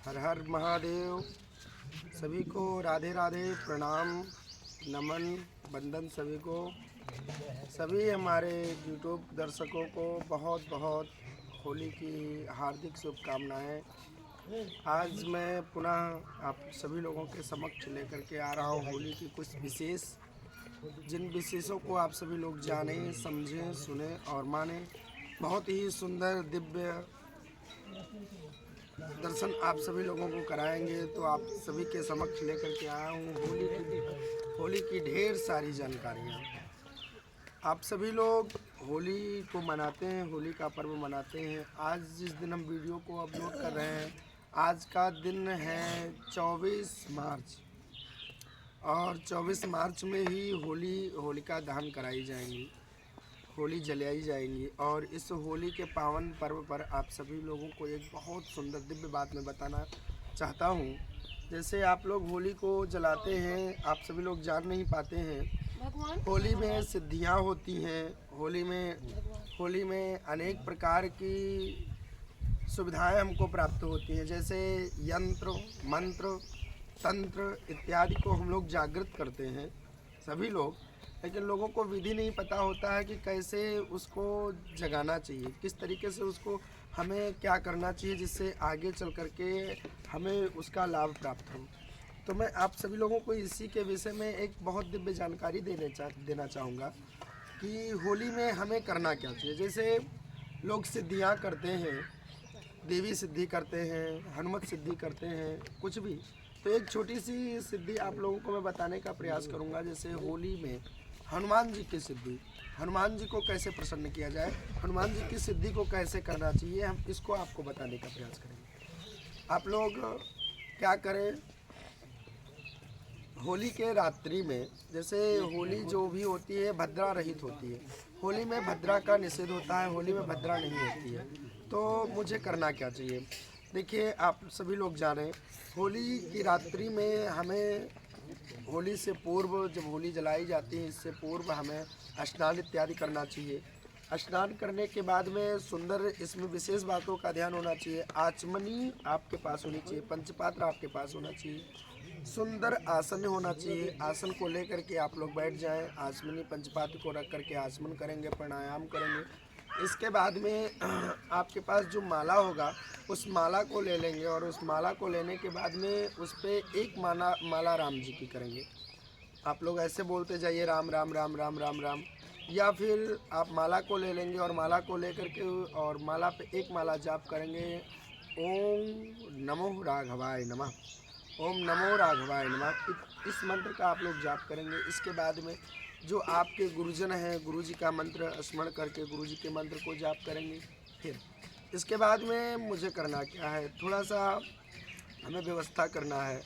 हर हर महादेव। सभी को राधे राधे, प्रणाम, नमन, वंदन सभी को। सभी हमारे यूट्यूब दर्शकों को बहुत बहुत होली की हार्दिक शुभकामनाएं। आज मैं पुनः आप सभी लोगों के समक्ष लेकर के आ रहा हूँ होली की कुछ विशेष, जिन विशेषों को आप सभी लोग जानें, समझें, सुने और माने। बहुत ही सुंदर दिव्य दर्शन आप सभी लोगों को कराएंगे, तो आप सभी के समक्ष लेकर के आया हूँ होली की ढेर सारी जानकारियाँ। आप सभी लोग होली को मनाते हैं, होली का पर्व मनाते हैं। आज जिस दिन हम वीडियो को अपलोड कर रहे हैं, आज का दिन है 24 मार्च, और 24 मार्च में ही होलिका दहन कराई जाएंगी, होली जलाई जाएंगी। और इस होली के पावन पर्व पर आप सभी लोगों को एक बहुत सुंदर दिव्य बात मैं बताना चाहता हूँ। जैसे आप लोग होली को जलाते हैं, आप सभी लोग जान नहीं पाते हैं, होली में सिद्धियाँ होती हैं। होली में अनेक प्रकार की सुविधाएं हमको प्राप्त होती हैं, जैसे यंत्र, मंत्र, तंत्र इत्यादि को हम लोग जागृत करते हैं सभी लोग। लेकिन लोगों को विधि नहीं पता होता है कि कैसे उसको जगाना चाहिए, किस तरीके से उसको हमें क्या करना चाहिए जिससे आगे चल कर के हमें उसका लाभ प्राप्त हो। तो मैं आप सभी लोगों को इसी के विषय में एक बहुत दिव्य जानकारी देना चाहूँगा कि होली में हमें करना क्या चाहिए। जैसे लोग सिद्धियाँ करते हैं, देवी सिद्धि करते हैं, हनुमत सिद्धि करते हैं, कुछ भी। तो एक छोटी सी सिद्धि आप लोगों को मैं बताने का प्रयास करूंगा। जैसे होली में हनुमान जी की सिद्धि, हनुमान जी को कैसे प्रसन्न किया जाए, हनुमान जी की सिद्धि को कैसे करना चाहिए, हम इसको आपको बताने का प्रयास करेंगे। आप लोग क्या करें, होली के रात्रि में, जैसे होली जो भी होती है भद्रा रहित होती है, होली में भद्रा का निषेध होता है, होली में भद्रा नहीं होती है। तो मुझे करना क्या चाहिए, देखिए आप सभी लोग जानें। होली की रात्रि में हमें होली से पूर्व, जब होली जलाई जाती है, इससे पूर्व हमें स्नान इत्यादि करना चाहिए। स्नान करने के बाद में सुंदर, इसमें विशेष बातों का ध्यान होना चाहिए। आचमनी आपके पास होनी चाहिए, पंचपात्र आपके पास होना चाहिए, सुंदर आसन होना चाहिए। आसन को लेकर के आप लोग बैठ जाएं, आचमनी पंचपात्र को रख करके आचमन करेंगे, प्राणायाम करेंगे। इसके बाद में आपके पास जो माला होगा उस माला को ले लेंगे, और उस माला को लेने के बाद में उस पर एक माला राम जी की करेंगे। आप लोग ऐसे बोलते जाइए राम राम राम राम राम राम, या फिर आप माला को ले लेंगे और माला को लेकर के और माला पे एक माला जाप करेंगे, ओम नमो राघवाय नमः, ओम नमो राघवाय नमः। इस मंत्र का आप लोग जाप करेंगे। इसके बाद में जो आपके गुरुजन हैं, गुरु जी का मंत्र स्मरण करके गुरु जी के मंत्र को जाप करेंगे। फिर इसके बाद में मुझे करना क्या है, थोड़ा सा हमें व्यवस्था करना है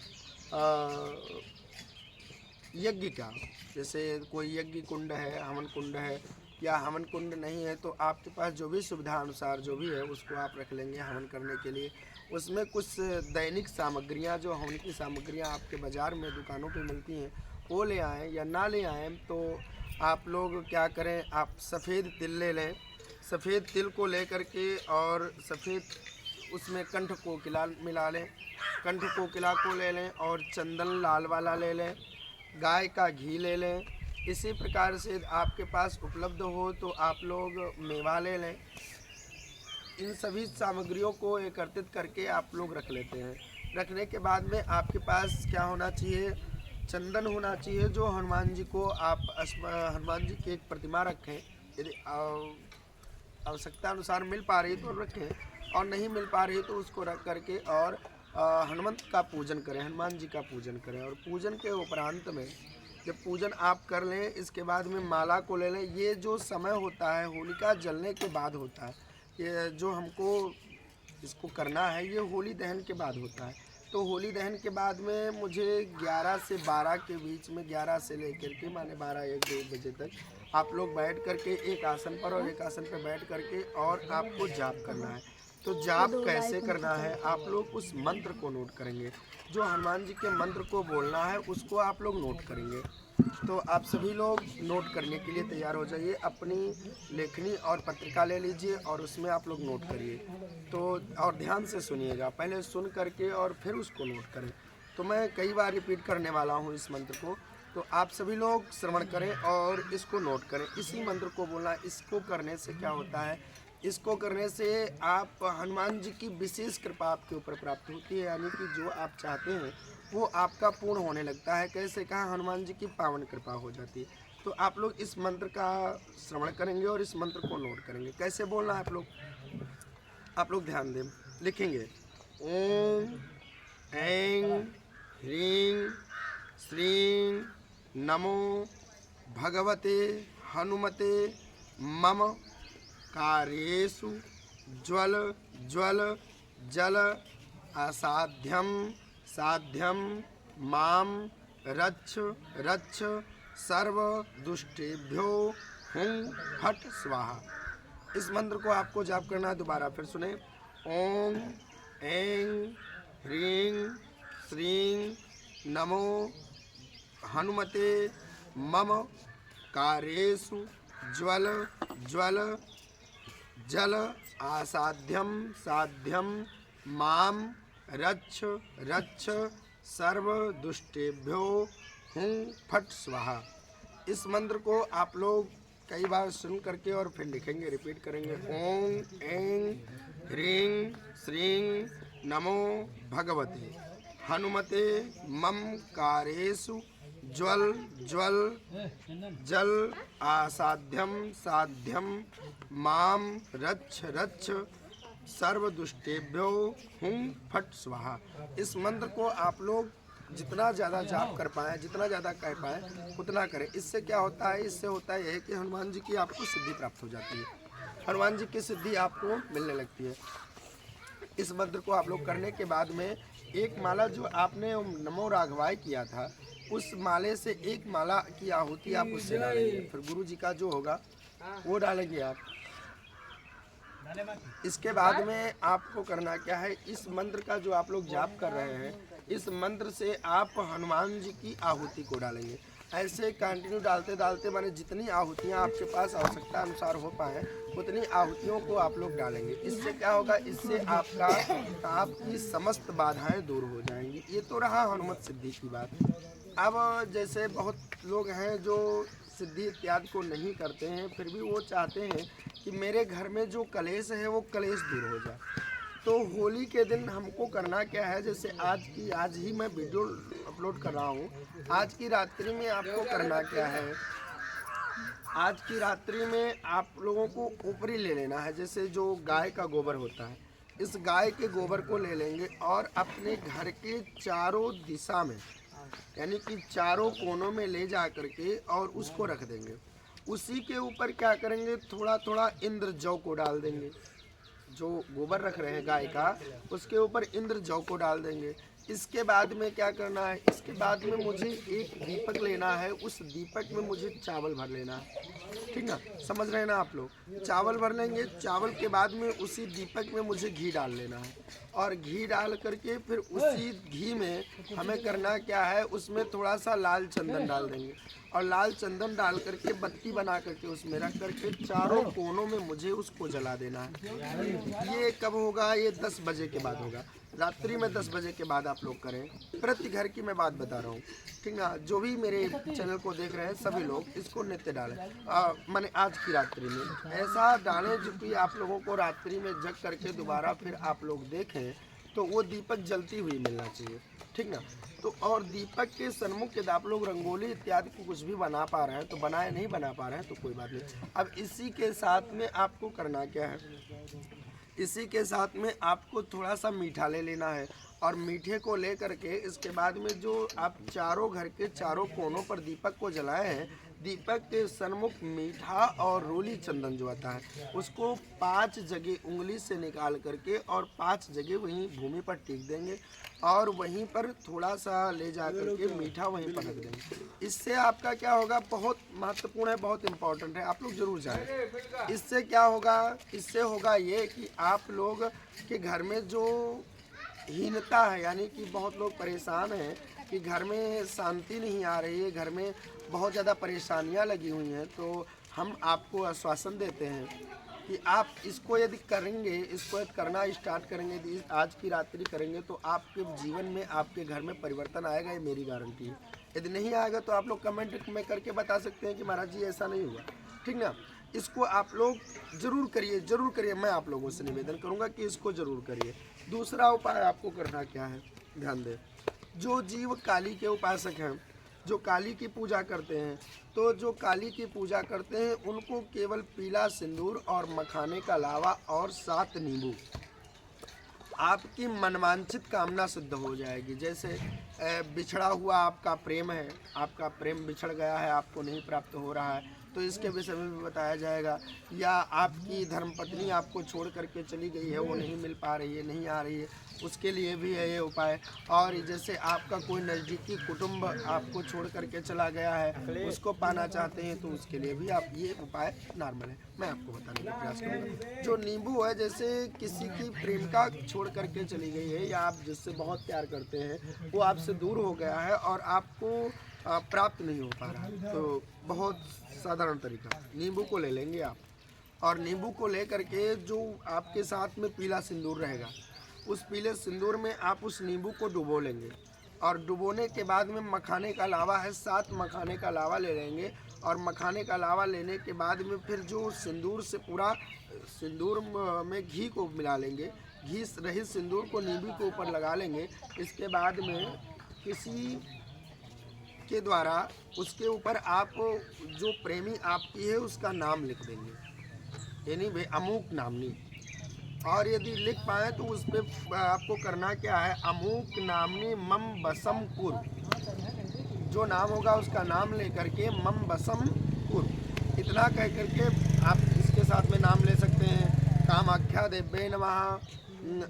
यज्ञ का। जैसे कोई यज्ञ कुंड है, हवन कुंड है, या हवन कुंड नहीं है तो आपके पास जो भी सुविधा अनुसार जो भी है उसको आप रख लेंगे हवन करने के लिए। उसमें कुछ दैनिक सामग्रियां, जो हवन की सामग्रियां आपके बाज़ार में दुकानों पे मिलती हैं, वो ले आएँ या ना ले आएँ। तो आप लोग क्या करें, आप सफ़ेद तिल ले लें। सफ़ेद तिल को ले करके और सफ़ेद उसमें कंठ कोकिला मिला लें, कंठ कोकिला को ले लें, और चंदन लाल वाला ले लें, गाय का घी ले लें। इसी प्रकार से आपके पास उपलब्ध हो तो आप लोग मेवा ले लें। इन सभी सामग्रियों को एकत्रित करके आप लोग रख लेते हैं। रखने के बाद में आपके पास क्या होना चाहिए, चंदन होना चाहिए। जो हनुमान जी को आप हनुमान जी की एक प्रतिमा रखें, यदि आवश्यकता अनुसार मिल पा रही तो रखें, और नहीं मिल पा रही तो उसको रख करके और हनुमंत का पूजन करें, हनुमान जी का पूजन करें। और पूजन के उपरांत में जब पूजन आप कर लें, इसके बाद में माला को ले लें। ये जो समय होता है होलिका जलने के बाद होता है, ये जो हमको इसको करना है ये होली दहन के बाद होता है। तो होली दहन के बाद में मुझे 11 से 12 के बीच में, 11 से लेकर के माने 12-1-2 बजे तक आप लोग बैठ करके एक आसन पर और एक आसन पर बैठ करके और आपको जाप करना है। तो जाप कैसे करना है, आप लोग उस मंत्र को नोट करेंगे। जो हनुमान जी के मंत्र को बोलना है उसको आप लोग नोट करेंगे। तो आप सभी लोग नोट करने के लिए तैयार हो जाइए। अपनी लेखनी और पत्रिका ले लीजिए और उसमें आप लोग नोट करिए। तो और ध्यान से सुनिएगा, पहले सुन करके और फिर उसको नोट करें। तो मैं कई बार रिपीट करने वाला हूँ इस मंत्र को, तो आप सभी लोग श्रवण करें और इसको नोट करें। इसी मंत्र को बोलना। इसको करने से क्या होता है, इसको करने से आप हनुमान जी की विशेष कृपा आपके ऊपर प्राप्त होती है, यानी कि जो आप चाहते हैं वो आपका पूर्ण होने लगता है। कैसे कहा, हनुमान जी की पावन कृपा हो जाती है। तो आप लोग इस मंत्र का श्रवण करेंगे और इस मंत्र को नोट करेंगे। कैसे बोलना है आप लोग ध्यान दें, लिखेंगे। ओम ऐं ह्रीं श्रीं नमो भगवते हनुमते मम कार्येषु ज्वल ज्वल जल असाध्यं साध्यं माम रक्ष रक्ष सर्व दुष्टेभ्यो हुं फट स्वाहा। इस मंत्र को आपको जाप करना है। दोबारा फिर सुने। ओम ऐं ह्रीं श्रीं नमो हनुमते मम कार्येषु ज्वल ज्वल जल असाध्यं साध्यं माम रक्ष रक्ष सर्व दुष्टेभ्यो हुं फट स्वाहा। इस मंत्र को आप लोग कई बार सुन करके और फिर लिखेंगे, रिपीट करेंगे। ओम ऐं ह्रीं श्रीं नमो भगवते हनुमते मम कार्येषु ज्वल ज्वल जल असाध्यं साध्यं माम रक्ष रक्ष सर्व दुष्टेभ्यो हुं फट स्वाहा। इस मंत्र को आप लोग जितना ज़्यादा जाप कर पाएँ, जितना ज़्यादा कह पाएँ उतना करें। इससे क्या होता है, इससे होता है कि हनुमान जी की आपको सिद्धि प्राप्त हो जाती है। हनुमान जी की सिद्धि आपको मिलने लगती है। इस मंत्र को आप लोग करने के बाद में एक माला जो आपने नमो राघवाय किया था, उस माले से एक माला की आहुति आप उससे डालेंगे। फिर गुरु जी का जो होगा वो डालेंगे आप। इसके बाद में आपको करना क्या है, इस मंत्र का जो आप लोग जाप कर रहे हैं, इस मंत्र से आप हनुमान जी की आहुति को डालेंगे। ऐसे कंटिन्यू डालते डालते माने जितनी आहुतियाँ आपके पास आवश्यकता अनुसार हो पाए उतनी आहुतियों को आप लोग डालेंगे। इससे क्या होगा, इससे आपकी समस्त बाधाएं दूर हो जाएंगी। ये तो रहा हनुमत सिद्धि की बात। अब जैसे बहुत लोग हैं जो सिद्धि इत्यादि को नहीं करते हैं, फिर भी वो चाहते हैं कि मेरे घर में जो कलेश है वो कलेश दूर हो जाए। तो होली के दिन हमको करना क्या है, जैसे आज ही मैं वीडियो अपलोड कर रहा हूँ। आज की रात्रि में आपको करना क्या है, आज की रात्रि में आप लोगों को ऊपरी ले लेना है। जैसे जो गाय का गोबर होता है, इस गाय के गोबर को ले लेंगे और अपने घर के चारों दिशा में यानी कि चारों कोनों में ले जा करके और उसको रख देंगे। उसी के ऊपर क्या करेंगे, थोड़ा थोड़ा इंद्र जौ को डाल देंगे। जो गोबर रख रहे हैं गाय का, उसके ऊपर इंद्र जौ को डाल देंगे। इसके बाद में क्या करना है, इसके बाद में मुझे एक दीपक लेना है। उस दीपक में मुझे चावल भर लेना है, ठीक ना, समझ रहे हैं ना आप लोग। चावल भर लेंगे। चावल के बाद में उसी दीपक में मुझे घी डाल लेना है और घी डाल करके फिर उसी घी में हमें करना क्या है, उसमें थोड़ा सा लाल चंदन डाल देंगे और लाल चंदन डाल करके बत्ती बना करके उसमें रख करके चारों कोनों में मुझे उसको जला देना है। ये कब होगा, ये 10 बजे के बाद होगा। रात्रि में 10 बजे के बाद आप लोग करें। प्रति घर की मैं बात बता रहा हूँ, ठीक ना। जो भी मेरे चैनल को देख रहे हैं सभी लोग इसको नित्य डालें। माने आज की रात्रि में ऐसा डालें जो कि आप लोगों को रात्रि में जग करके दोबारा फिर आप लोग देखें तो वो दीपक जलती हुई मिलना चाहिए, ठीक ना। तो और दीपक के सन्मुख यदि आप लोग रंगोली इत्यादि को कुछ भी बना पा रहे हैं तो बनाए, नहीं बना पा रहे हैं तो कोई बात नहीं। अब इसी के साथ में आपको करना क्या है, इसी के साथ में आपको थोड़ा सा मीठा ले लेना है और मीठे को ले करके इसके बाद में जो आप चारों घर के चारों कोनों पर दीपक को जलाए हैं, दीपक के सन्मुख मीठा और रोली चंदन जो आता है उसको 5 जगह उंगली से निकाल करके और 5 जगह वहीं भूमि पर टीक देंगे और वहीं पर थोड़ा सा ले जा करके मीठा वहीं पर रख देंगे। इससे आपका क्या होगा, बहुत महत्वपूर्ण है, बहुत इम्पोर्टेंट है, आप लोग जरूर जाएं। इससे क्या होगा, इससे होगा ये कि आप लोग के घर में जो हीनता है, यानी कि बहुत लोग परेशान हैं, कि घर में शांति नहीं आ रही है, घर में बहुत ज़्यादा परेशानियां लगी हुई हैं, तो हम आपको आश्वासन देते हैं कि आप इसको यदि करेंगे, इसको यदि करना स्टार्ट करेंगे, यदि आज की रात्रि करेंगे तो आपके जीवन में, आपके घर में परिवर्तन आएगा, ये मेरी गारंटी है। यदि नहीं आएगा तो आप लोग कमेंट में करके बता सकते हैं कि महाराज जी ऐसा नहीं हुआ, ठीक ना। इसको आप लोग ज़रूर करिए, ज़रूर करिए। मैं आप लोगों से निवेदन करूंगा कि इसको ज़रूर करिए। दूसरा उपाय आपको करना क्या है, ध्यान दें। जो जीव काली के उपासक हैं, जो काली की पूजा करते हैं, तो जो काली की पूजा करते हैं उनको केवल पीला सिंदूर और मखाने का लावा और 7 नींबू, आपकी मनवांछित कामना सिद्ध हो जाएगी। जैसे बिछड़ा हुआ आपका प्रेम है, आपका प्रेम बिछड़ गया है, आपको नहीं प्राप्त हो रहा है, तो इसके विषय में भी बताया जाएगा। या आपकी धर्मपत्नी आपको छोड़ करके चली गई है, वो नहीं मिल पा रही है, नहीं आ रही है, उसके लिए भी है ये उपाय। और जैसे आपका कोई नज़दीकी कुटुंब आपको छोड़ करके चला गया है, उसको पाना चाहते हैं, तो उसके लिए भी आप ये उपाय नॉर्मल है, मैं आपको बताने का प्रयास करूँगा। जो नींबू है, जैसे किसी की प्रेमिका छोड़ करके चली गई है, या आप जिससे बहुत प्यार करते हैं वो आपसे दूर हो गया है और आपको प्राप्त नहीं हो पा रहा है, तो बहुत साधारण तरीका, नींबू को ले लेंगे आप, और नींबू को ले करके जो आपके साथ में पीला सिंदूर रहेगा, उस पीले सिंदूर में आप उस नींबू को डुबो लेंगे, और डुबोने के बाद में मखाने का लावा है, 7 मखाने का लावा ले लेंगे, और मखाने का लावा लेने के बाद में फिर जो सिंदूर से पूरा सिंदूर में घी को मिला लेंगे, घी रहित सिंदूर को नींबू के ऊपर लगा लेंगे। इसके बाद में किसी के द्वारा उसके ऊपर आप जो प्रेमी आपकी है उसका नाम लिख देंगे, यानी वे अमूक नामनी। और यदि लिख पाए तो उस पर आपको करना क्या है, अमूक नामनी मम बसम कुर, जो नाम होगा उसका नाम लेकर के मम बसम कुर, इतना कह करके आप इसके साथ में नाम ले सकते हैं। कामाख्या देव्ये नमः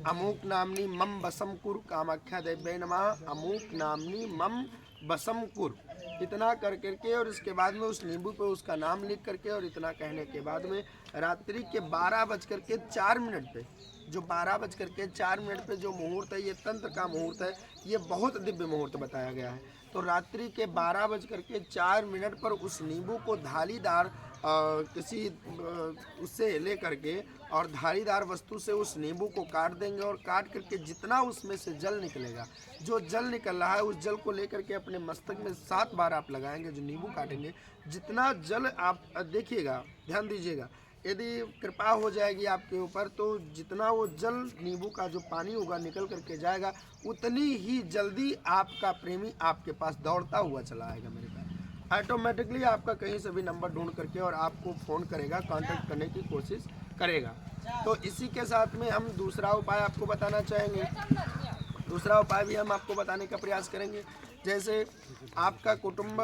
अमूक नामनी मम बसम कुर, कामाख्या देव्ये नमः अमूक नामनी मम बसम कुर, इतना कर करके, और इसके बाद में उस नींबू पे उसका नाम लिख करके, और इतना कहने के बाद में रात्रि के 12:04 पे, जो 12:04 पे जो मुहूर्त है, ये तंत्र का मुहूर्त है, ये बहुत दिव्य मुहूर्त बताया गया है। तो रात्रि के 12:04 पर उस नींबू को धालीदार किसी उससे ले करके और धारीदार वस्तु से उस नींबू को काट देंगे, और काट करके जितना उसमें से जल निकलेगा, जो जल निकल रहा है उस जल को लेकर के अपने मस्तक में 7 बार आप लगाएंगे। जो नींबू काटेंगे, जितना जल आप देखिएगा, ध्यान दीजिएगा, यदि कृपा हो जाएगी आपके ऊपर, तो जितना वो जल नींबू का जो पानी होगा निकल करके जाएगा, उतनी ही जल्दी आपका प्रेमी आपके पास दौड़ता हुआ चला आएगा मेरे पास। ऑटोमेटिकली आपका कहीं से भी नंबर ढूंढ करके और आपको फ़ोन करेगा, कांटेक्ट करने की कोशिश करेगा। तो इसी के साथ में हम दूसरा उपाय आपको बताना चाहेंगे, दूसरा उपाय भी हम आपको बताने का प्रयास करेंगे। जैसे आपका कुटुंब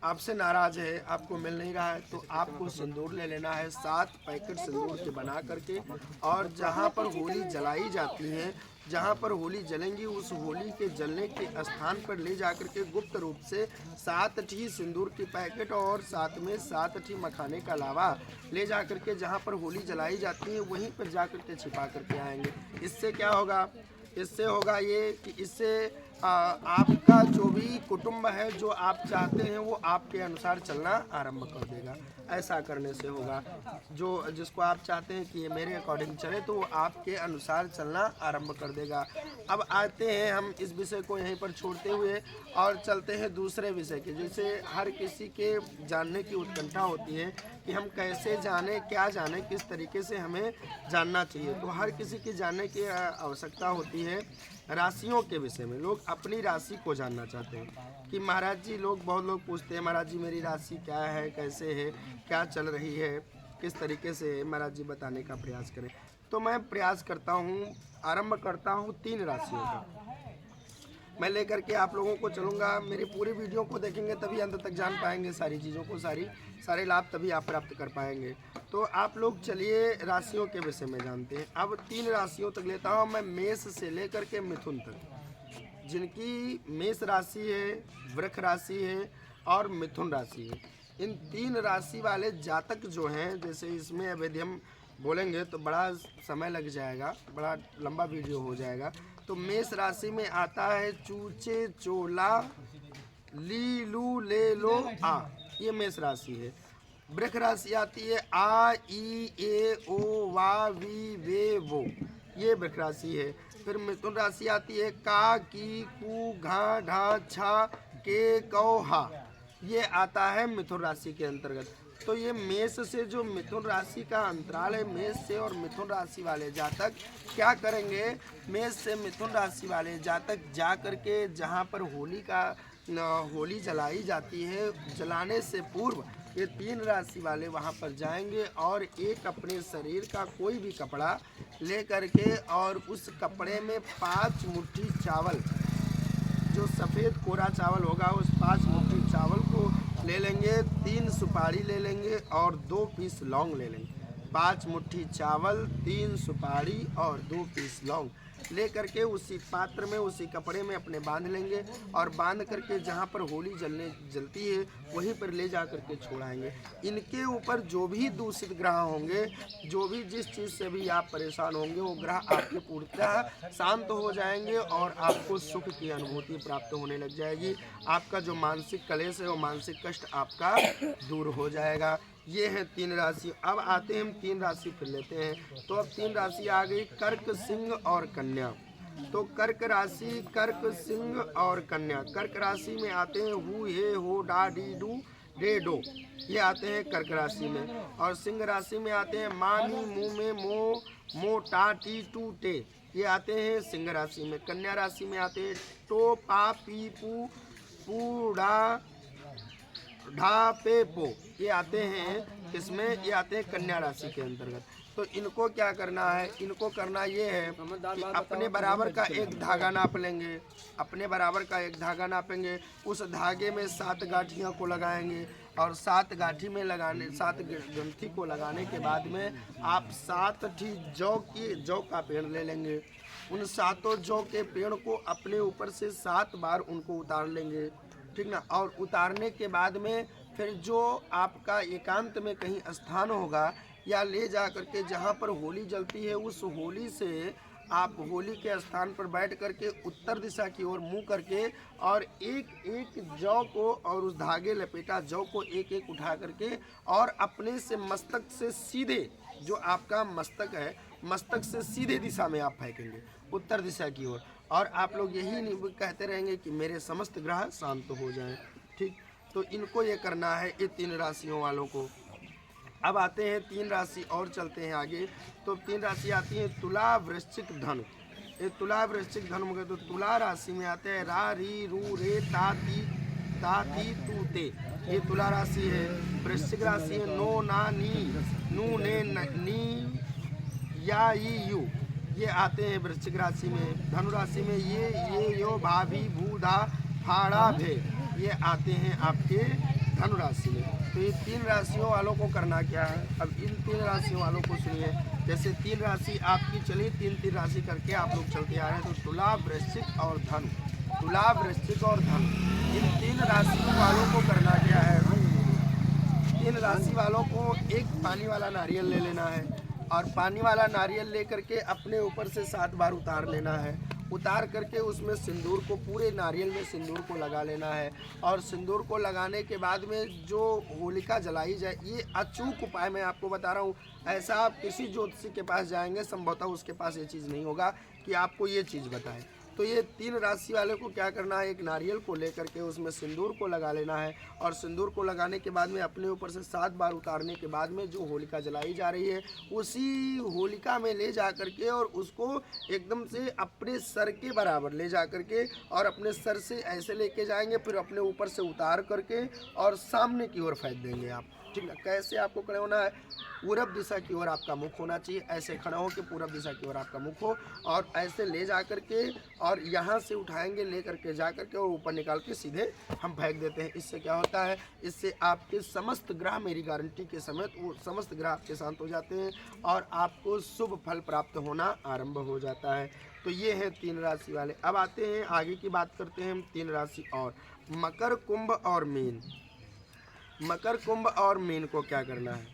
आपसे नाराज़ है, आपको मिल नहीं रहा है, तो आपको सिंदूर ले लेना है, 7 पैकेट सिंदूर के बना करके, और जहाँ पर होली जलाई जाती है, जहाँ पर होली जलेंगी, उस होली के जलने के स्थान पर ले जाकर के गुप्त रूप से 7 सिंदूर की पैकेट और साथ में 7 मखाने का लावा ले जाकर के जहाँ पर होली जलाई जाती है वहीं पर जा कर के छिपा करके आएंगे। इससे क्या होगा, इससे होगा ये कि इससे आपका जो भी कुटुंब है, जो आप चाहते हैं वो आपके अनुसार चलना आरंभ कर देगा। ऐसा करने से होगा, जो जिसको आप चाहते हैं कि ये मेरे अकॉर्डिंग चले, तो वो आपके अनुसार चलना आरंभ कर देगा। अब आते हैं हम इस विषय को यहीं पर छोड़ते हुए और चलते हैं दूसरे विषय के। जैसे हर किसी के जानने की उत्कंठा होती है कि हम कैसे जाने, क्या जाने, किस तरीके से हमें जानना चाहिए। तो हर किसी की जानने की आवश्यकता होती है राशियों के विषय में। लोग अपनी राशि को जानना चाहते हैं कि महाराज जी, बहुत लोग पूछते हैं महाराज जी मेरी राशि क्या है, कैसे है, क्या चल रही है, किस तरीके से महाराज जी बताने का प्रयास करें। तो मैं प्रयास करता हूँ, आरंभ करता हूँ 3 राशियों का। मैं लेकर के आप लोगों को चलूँगा, मेरी पूरी वीडियो को देखेंगे तभी अंत तक जान पाएंगे सारी चीज़ों को, सारे लाभ तभी आप प्राप्त कर पाएंगे। तो आप लोग चलिए राशियों के विषय में जानते हैं। अब 3 राशियों तक लेता हूँ मैं, मेष से लेकर के मिथुन तक। जिनकी मेष राशि है, वृष राशि है और मिथुन राशि है, इन 3 राशि वाले जातक जो हैं, जैसे इसमें अवधि हम बोलेंगे तो बड़ा समय लग जाएगा, बड़ा लंबा वीडियो हो जाएगा, तो मेष राशि में आता है चूचे चोला लीलू ले लो आ, ये मेष राशि है। वृष राशि आती है आ ई ए ओ वा वी वे वो, ये वृष राशि है। फिर मिथुन राशि आती है का की कू घा ढा छा के कौ हा, ये आता है मिथुन राशि के अंतर्गत। तो ये मेष से जो मिथुन राशि का अंतराल है, मेष से और मिथुन राशि वाले जातक क्या करेंगे, मेष से मिथुन राशि वाले जातक जा करके जहाँ पर होली जलाई जाती है, जलाने से पूर्व ये 3 राशि वाले वहाँ पर जाएंगे और एक अपने शरीर का कोई भी कपड़ा ले करके और उस कपड़े में 5 मुट्ठी चावल, जो सफ़ेद कोरा चावल होगा, उस 5 मुट्ठी चावल को ले लेंगे, 3 सुपारी ले लेंगे और 2 पीस लौंग ले लेंगे। 5 मुट्ठी चावल, 3 सुपारी और 2 पीस लौंग ले करके उसी पात्र में, उसी कपड़े में अपने बांध लेंगे और बांध करके जहाँ पर होली जलती है वहीं पर ले जा करके छोड़ाएंगे। इनके ऊपर जो भी दूषित ग्रह होंगे, जो भी जिस चीज़ से भी आप परेशान होंगे, वो ग्रह आपके पूर्णतः शांत हो जाएंगे और आपको सुख की अनुभूति प्राप्त होने लग जाएगी। आपका जो मानसिक कलेश है, वो मानसिक कष्ट आपका दूर हो जाएगा। ये है 3 राशि। अब आते हैं हम 3 राशि फिर लेते हैं। तो अब 3 राशि आ गई कर्क, सिंह और कन्या। तो कर्क राशि, कर्क, सिंह और कन्या। कर्क राशि में आते हैं हु हे हो डा डी डू डे डो, ये आते हैं कर्क राशि में। और सिंह राशि में आते हैं मामी मुँह में मो टा टी टू टे, ये आते हैं सिंह राशि में। कन्या राशि में आते हैं टो पा पी पू पू डा ढा पे पो, ये आते हैं इसमें, ये आते हैं कन्या राशि के अंतर्गत। तो इनको क्या करना है, इनको करना ये है कि अपने बराबर का एक धागा नाप लेंगे, अपने बराबर का एक धागा नापेंगे, उस धागे में 7 गांठियों को लगाएंगे और 7 गांठी में लगाने, 7 ग्रंथि को लगाने के बाद में आप 7 जौ का पेड़ ले लेंगे। उन 7 जौ के पेड़ को अपने ऊपर से 7 बार उनको उतार लेंगे, ठीक ना। और उतारने के बाद में फिर जो आपका एकांत में कहीं स्थान होगा या ले जा करके जहाँ पर होली जलती है, उस होली से आप होली के स्थान पर बैठ करके उत्तर दिशा की ओर मुँह करके और एक एक जौ को और उस धागे लपेटा जौ को एक एक उठा करके और अपने से मस्तक से सीधे, जो आपका मस्तक है, मस्तक से सीधे दिशा में आप फेंकेंगे उत्तर दिशा की ओर। और आप लोग यही कहते रहेंगे कि मेरे समस्त ग्रह शांत हो जाएं, ठीक। तो इनको ये करना है, ये 3 राशियों वालों को। अब आते हैं 3 राशि और चलते हैं आगे। तो 3 राशि आती है तुला, वृश्चिक, धनु। ये तुला, वृश्चिक, धनु हो गए। तो तुला राशि में आते हैं रा री रू रे ता ती तू ते, ये तुला राशि है। वृश्चिक राशि है नो ना नी नू ने नी या ई यू, ये आते हैं वृश्चिक राशि में। धनु राशि में ये यो भाभी भूधा फाड़ा भे, ये आते हैं आपके धनु राशि में। तो ये 3 राशियों वालों को करना क्या है, अब इन 3 राशियों वालों को सुनिए। जैसे 3 राशि आपकी चली, 3 राशि करके आप लोग चलते आ रहे हैं। तो तुला, वृश्चिक और धनु, तुला, वृश्चिक और धनु, इन 3 राशियों वालों को करना क्या है, 3 राशि वालों को एक पानी वाला नारियल ले लेना है और पानी वाला नारियल लेकर के अपने ऊपर से 7 बार उतार लेना है। उतार करके उसमें सिंदूर को, पूरे नारियल में सिंदूर को लगा लेना है। और सिंदूर को लगाने के बाद में जो होलिका जलाई जाए, ये अचूक उपाय मैं आपको बता रहा हूँ। ऐसा आप किसी ज्योतिषी के पास जाएंगे, संभवतः उसके पास ये चीज़ नहीं होगा कि आपको ये चीज़ बताए। तो ये 3 राशि वाले को क्या करना है, एक नारियल को लेकर के उसमें सिंदूर को लगा लेना है और सिंदूर को लगाने के बाद में अपने ऊपर से 7 बार उतारने के बाद में जो होलिका जलाई जा रही है, उसी होलिका में ले जा करके और उसको एकदम से अपने सर के बराबर ले जा करके और अपने सर से ऐसे लेके जाएंगे, फिर अपने ऊपर से उतार करके और सामने की ओर फेंक देंगे आप, ठीक है। कैसे आपको खड़े होना है, पूरब दिशा की ओर आपका मुख होना चाहिए। ऐसे खड़ा हो कि पूरब दिशा की ओर आपका मुख हो और ऐसे ले जा करके और यहाँ से उठाएंगे, ले करके जा करके और ऊपर निकाल के सीधे हम फेंक देते हैं। इससे क्या होता है, इससे आपके समस्त ग्रह, मेरी गारंटी के समेत वो समस्त ग्रह आपके शांत हो जाते हैं और आपको शुभ फल प्राप्त होना आरंभ हो जाता है। तो ये है 3 राशि वाले। अब आते हैं आगे की बात करते हैं हम 3 राशि और, मकर, कुंभ और मीन। मकर, कुंभ और मीन को क्या करना है,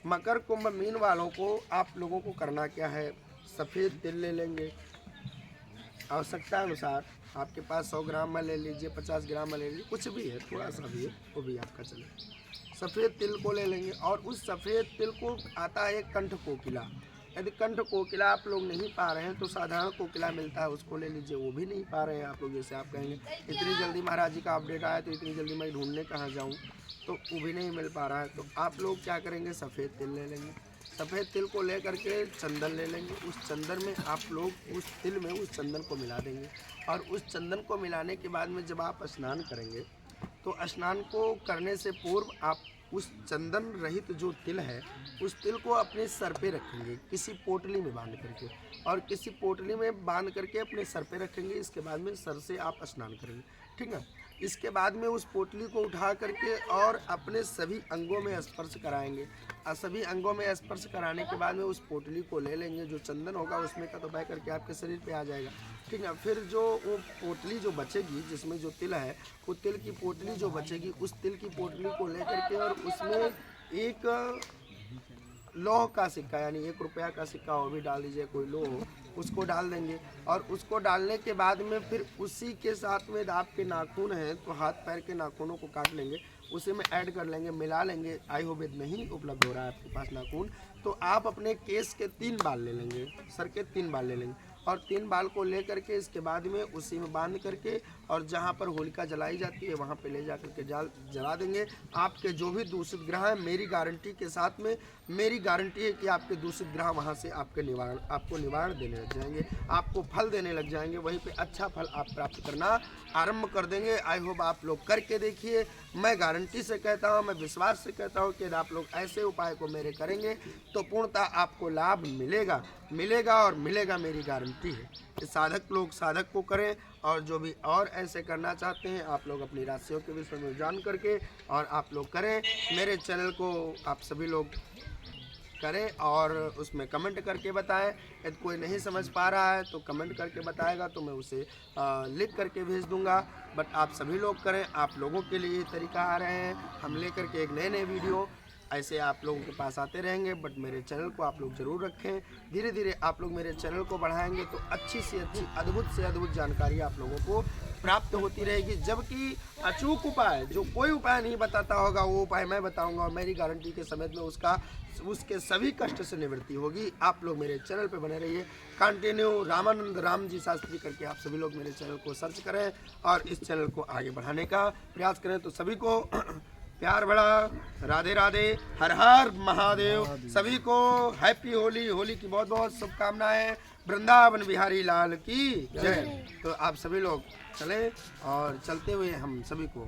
मकर, कुंभ, मीन वालों को आप लोगों को करना क्या है, सफ़ेद तिल ले लेंगे, आवश्यकता अनुसार आपके पास 100 ग्राम में ले लीजिए, 50 ग्राम में ले लीजिए, कुछ भी है, थोड़ा सा भी है, वो भी आपका चले। सफ़ेद तिल को ले लेंगे और उस सफ़ेद तिल को आता है एक कंठ कोकिला। यदि कंठ कोकिला आप लोग नहीं पा रहे हैं तो साधारण कोकिला मिलता है, उसको ले लीजिए। वो भी नहीं पा रहे हैं आप लोग, जैसे आप कहेंगे इतनी जल्दी महाराज जी का अपडेट आया तो इतनी जल्दी मैं ढूंढने कहाँ जाऊँ, तो वो भी नहीं मिल पा रहा है। तो आप लोग क्या करेंगे, सफ़ेद तिल ले लेंगे। सफ़ेद तिल को ले करके चंदन ले लेंगे। उस चंदन में आप लोग उस तिल में उस चंदन को मिला देंगे और उस चंदन को मिलाने के बाद में जब आप स्नान करेंगे तो स्नान को करने से पूर्व आप उस चंदन रहित जो तिल है उस तिल को अपने सर पे रखेंगे, किसी पोटली में बांध करके, और किसी पोटली में बांध करके अपने सर पे रखेंगे। इसके बाद में सर से आप स्नान करेंगे, ठीक है। इसके बाद में उस पोटली को उठा करके और अपने सभी अंगों में स्पर्श कराएंगे, और सभी अंगों में स्पर्श कराने के बाद में उस पोटली को ले लेंगे। जो चंदन होगा उसमें का तो बह करके आपके शरीर पे आ जाएगा, ठीक है। फिर जो वो पोटली जो बचेगी, जिसमें जो तिल है, वो तिल की पोटली जो बचेगी, उस तिल की पोटली को ले करके और उसमें एक लौह का सिक्का यानी 1 रुपया का सिक्का वो भी डाल दीजिए, कोई लोह, उसको डाल देंगे। और उसको डालने के बाद में फिर उसी के साथ में आपके नाखून हैं तो हाथ पैर के नाखूनों को काट लेंगे, उसी में ऐड कर लेंगे, मिला लेंगे। आयुर्वेद नहीं उपलब्ध हो रहा है आपके पास नाखून, तो आप अपने केस के 3 बाल ले लेंगे, सर के 3 बाल ले लेंगे और 3 बाल को ले करके इसके बाद में उसी में बांध करके और जहाँ पर होलिका जलाई जाती है वहाँ पे ले जा करके जला देंगे। आपके जो भी दूषित ग्रह हैं, मेरी गारंटी के साथ में, मेरी गारंटी है कि आपके दूषित ग्रह वहाँ से आपको निवारण देने लग जाएंगे, आपको फल देने लग जाएंगे, वहीं पे अच्छा फल आप प्राप्त करना आरंभ कर देंगे। आई होप आप लोग करके देखिए। मैं गारंटी से कहता हूँ, मैं विश्वास से कहता हूँ कि यदि आप लोग ऐसे उपाय को मेरे करेंगे तो पूर्णतः आपको लाभ मिलेगा और मिलेगा, मेरी गारंटी है। कि साधक लोग साधक को करें और जो भी और ऐसे करना चाहते हैं आप लोग अपनी राशियों के विषय में जान करके और आप लोग करें। मेरे चैनल को आप सभी लोग करें और उसमें कमेंट करके बताएं। यदि कोई नहीं समझ पा रहा है तो कमेंट करके बताएगा तो मैं उसे लिख करके भेज दूंगा। बट आप सभी लोग करें, आप लोगों के लिए तरीका आ रहे हैं, हम लेकर के एक नए वीडियो ऐसे आप लोगों के पास आते रहेंगे। बट मेरे चैनल को आप लोग ज़रूर रखें, धीरे धीरे आप लोग मेरे चैनल को बढ़ाएंगे तो अच्छी से अच्छी, अद्भुत से अद्भुत जानकारी आप लोगों को प्राप्त होती रहेगी। जबकि अचूक उपाय, जो कोई उपाय नहीं बताता होगा, वो उपाय मैं बताऊंगा और मेरी गारंटी के समेत में उसके सभी कष्ट से निवृत्ति होगी। आप लोग मेरे चैनल पे बने रहिए। कंटिन्यू रामानंद राम जी शास्त्री करके आप सभी लोग मेरे चैनल को सर्च करें और इस चैनल को आगे बढ़ाने का प्रयास करें। तो सभी को प्यार भरा राधे राधे, हर हर महादेव। सभी को हैप्पी होली, होली की बहुत बहुत शुभकामनाएं। वृंदावन बिहारी लाल की जय। तो आप सभी लोग चलें और चलते हुए हम सभी को